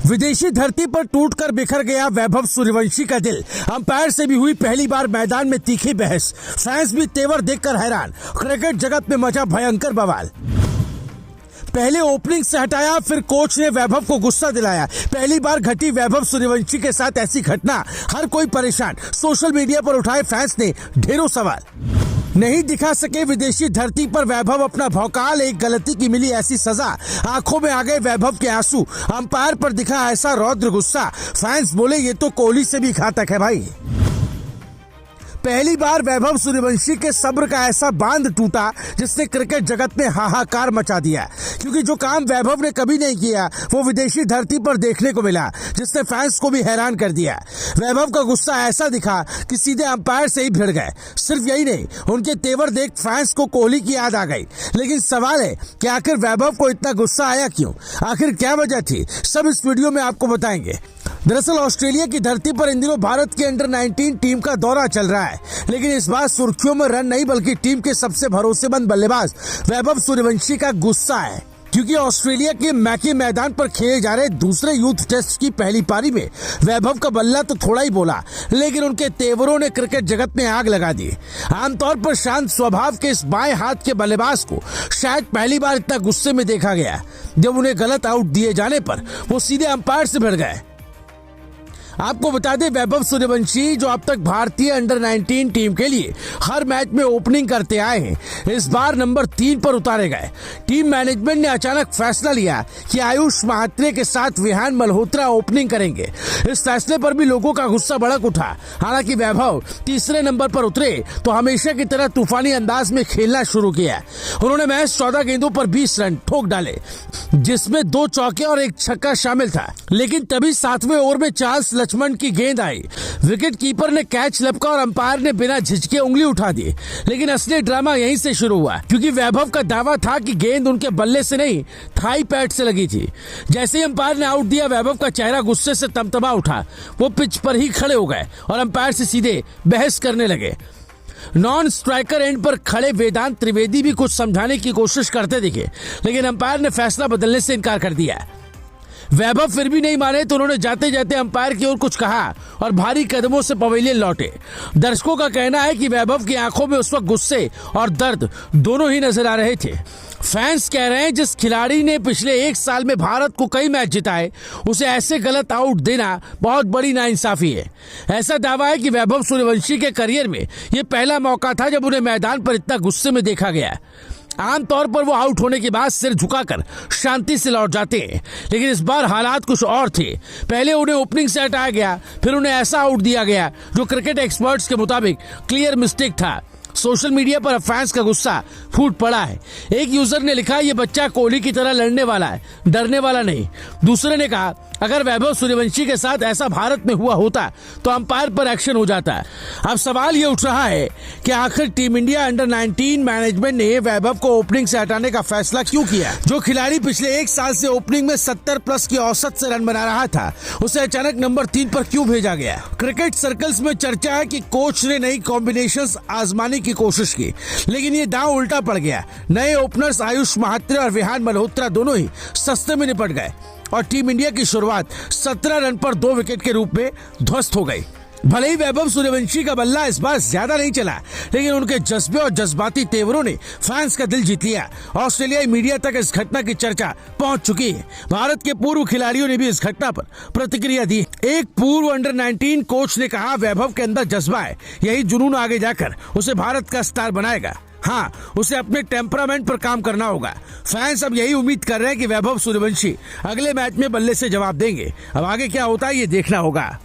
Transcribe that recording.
विदेशी धरती पर टूटकर बिखर गया वैभव सूर्यवंशी का दिल। अंपायर से भी हुई पहली बार मैदान में तीखी बहस। फैंस भी तेवर देखकर हैरान। क्रिकेट जगत में मचा भयंकर बवाल। पहले ओपनिंग से हटाया, फिर कोच ने वैभव को गुस्सा दिलाया। पहली बार घटी वैभव सूर्यवंशी के साथ ऐसी घटना। हर कोई परेशान। सोशल मीडिया पर उठाए फैंस ने ढेरों सवाल। नहीं दिखा सके विदेशी धरती पर वैभव अपना भौकाल, एक गलती की मिली ऐसी सजा। आंखों में आ गए वैभव के आंसू। अंपायर पर दिखा ऐसा रौद्र गुस्सा। फैंस बोले ये तो कोहली से भी घातक है भाई। पहली बार वैभव सूर्यवंशी के सब्र का ऐसा बांध टूटा जिसने क्रिकेट जगत में हाहाकार मचा दिया, क्योंकि जो काम वैभव ने कभी नहीं किया वो विदेशी धरती पर देखने को मिला, जिसने फैंस को भी हैरान कर दिया। वैभव का गुस्सा ऐसा दिखा कि सीधे अंपायर से ही भिड़ गए। सिर्फ यही नहीं, उनके तेवर देख फैंस को कोहली की याद आ गई। लेकिन सवाल है कि आखिर वैभव को इतना गुस्सा आया क्यों? आखिर क्या वजह थी? सब इस वीडियो में आपको बताएंगे। दरअसल ऑस्ट्रेलिया की धरती पर इन दिनों भारत की अंडर 19 टीम का दौरा चल रहा है, लेकिन इस बार सुर्खियों में रन नहीं बल्कि टीम के सबसे भरोसेमंद बल्लेबाज वैभव सूर्यवंशी का गुस्सा है। क्योंकि ऑस्ट्रेलिया के मैकी मैदान पर खेले जा रहे दूसरे यूथ टेस्ट की पहली पारी में वैभव का बल्ला तो थोड़ा ही बोला, लेकिन उनके तेवरों ने क्रिकेट जगत में आग लगा दी। आमतौर पर शांत स्वभाव के इस बाएं हाथ के बल्लेबाज को शायद पहली बार इतना गुस्से में देखा गया, जब उन्हें गलत आउट दिए जाने पर वो सीधे अंपायर से भिड़ गए। आपको बता दें, वैभव सूर्यवंशी जो अब तक भारतीय अंडर 19 टीम के लिए हर मैच में ओपनिंग करते आए हैं, इस बार नंबर 3 पर उतारे गए। टीम मैनेजमेंट ने अचानक फैसला लिया कि आयुष महात्रे के साथ विहान मल्होत्रा ओपनिंग करेंगे। इस फैसले पर भी लोगों का गुस्सा भड़क उठा। हालांकि वैभव तीसरे नंबर पर उतरे तो हमेशा की तरह तूफानी अंदाज में खेलना शुरू किया। उन्होंने मैच 14 गेंदों पर 20 रन ठोक डाले, जिसमें 2 चौके और 1 छक्का शामिल था। लेकिन तभी 7वें ओवर में चार्ल्स लक्ष्मण की गेंद आई। विकेट कीपर ने कैच लपका और अंपायर ने बिना झिझके उंगली उठा दी। लेकिन असली ड्रामा यहीं से शुरू हुआ, क्योंकि वैभव का दावा था कि गेंद उनके बल्ले से नहीं, थाई पैड से लगी थी। जैसे ही अंपायर ने आउट दिया, वैभव का चेहरा गुस्से से तमतमा उठा। वो पिच पर ही खड़े हो गए और अंपायर से सीधे बहस करने लगे। नॉन स्ट्राइकर एंड पर खड़े वेदांत त्रिवेदी भी कुछ समझाने की कोशिश करते दिखे, लेकिन अंपायर ने फैसला बदलने से इनकार कर दिया। वैभव फिर भी नहीं माने तो उन्होंने जाते जाते अंपायर की ओर कुछ कहा और भारी कदमों से पवेलियन लौटे। दर्शकों का कहना है कि वैभव की आंखों में उस वक्त गुस्से और दर्द दोनों ही नजर आ रहे थे। फैंस कह रहे हैं जिस खिलाड़ी ने पिछले 1 साल में भारत को कई मैच जिताए, उसे ऐसे गलत आउट देना बहुत बड़ी नाइंसाफी है। ऐसा दावा है कि वैभव सूर्यवंशी के करियर में यह पहला मौका था जब उन्हें मैदान पर इतना गुस्से में देखा गया। आमतौर पर वो आउट होने के बाद सिर झुकाकर शांति से लौट जाते हैं, लेकिन इस बार हालात कुछ और थे। पहले उन्हें ओपनिंग से हटाया गया, फिर उन्हें ऐसा आउट दिया गया जो क्रिकेट एक्सपर्ट्स के मुताबिक क्लियर मिस्टेक था। सोशल मीडिया पर अब फैंस का गुस्सा फूट पड़ा है। एक यूजर ने लिखा, ये बच्चा कोहली की तरह लड़ने वाला है, डरने वाला नहीं। दूसरे ने कहा, अगर वैभव सूर्यवंशी के साथ ऐसा भारत में हुआ होता तो अंपायर पर एक्शन हो जाता। अब सवाल ये उठ रहा है कि आखिर टीम इंडिया अंडर 19 मैनेजमेंट ने वैभव को ओपनिंग से हटाने का फैसला क्यों किया? जो खिलाड़ी पिछले 1 साल से ओपनिंग में 70+ की औसत से रन बना रहा था, उसे अचानक नंबर 3 पर क्यों भेजा गया? क्रिकेट सर्कल्स में चर्चा है कि कोच ने नई कॉम्बिनेशंस आजमाने की कोशिश की, लेकिन ये दांव उल्टा पड़ गया। नए ओपनर्स आयुष महात्रे और विहान मल्होत्रा दोनों ही सस्ते में निपट गए और टीम इंडिया की शुरुआत 17 रन पर 2 विकेट के रूप में ध्वस्त हो गई। भले ही वैभव सूर्यवंशी का बल्ला इस बार ज्यादा नहीं चला, लेकिन उनके जज्बे और जज्बाती तेवरों ने फैंस का दिल जीत लिया। ऑस्ट्रेलियाई मीडिया तक इस घटना की चर्चा पहुंच चुकी है। भारत के पूर्व खिलाड़ियों ने भी इस घटना पर प्रतिक्रिया दी। एक पूर्व अंडर 19 कोच ने कहा, वैभव के अंदर जज्बा है, यही जुनून आगे जाकर उसे भारत का स्टार बनाएगा। हाँ, उसे अपने टेम्परामेंट पर काम करना होगा। फैंस अब यही उम्मीद कर रहे हैं कि वैभव सूर्यवंशी अगले मैच में बल्ले से जवाब देंगे। अब आगे क्या होता है ये देखना होगा।